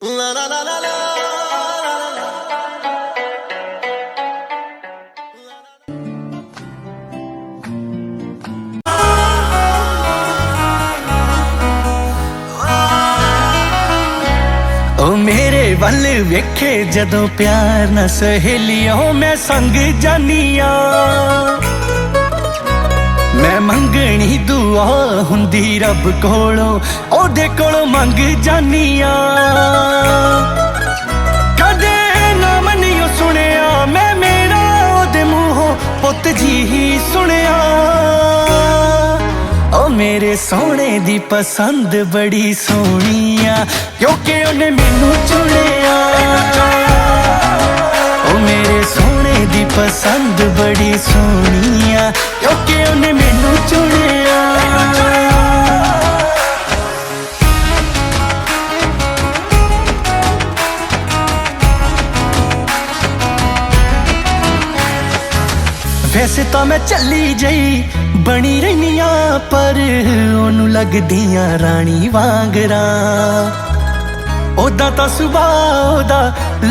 ओ मेरे वल वेखे जदों प्यार न सहेलियों मैं संग जानिया मैं मंगनी दुआ हुंदी रब कोलों ओदे कोलों मंग जानिया कदे नाम नहीं सुनिया मैं मेरा ओदे मूहों पुत जी ही सुनिया ओ मेरे सोने दी पसंद बड़ी सोहणिया क्योंकि उन्हें मैनू चुनिया ओ मेरे सोने दी पसंद बड़ी सोहणिया क्योंकि उन्हें मैनू चुनिया वैसे तो मैं चली जई बनी रहनिया पर ओनू लगदियां रानी वांगरा ओदा तां सुभाऽ ओदा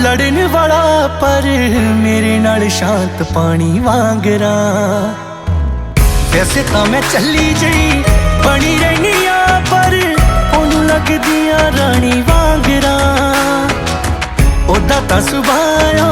लड़न वाला पर मेरे नाल शांत पानी वांगरा वैसे तो मैं चली जई बनी रहनिया पर ओनू लगदियां रानी वांगरा ओदा तां सुभाऽ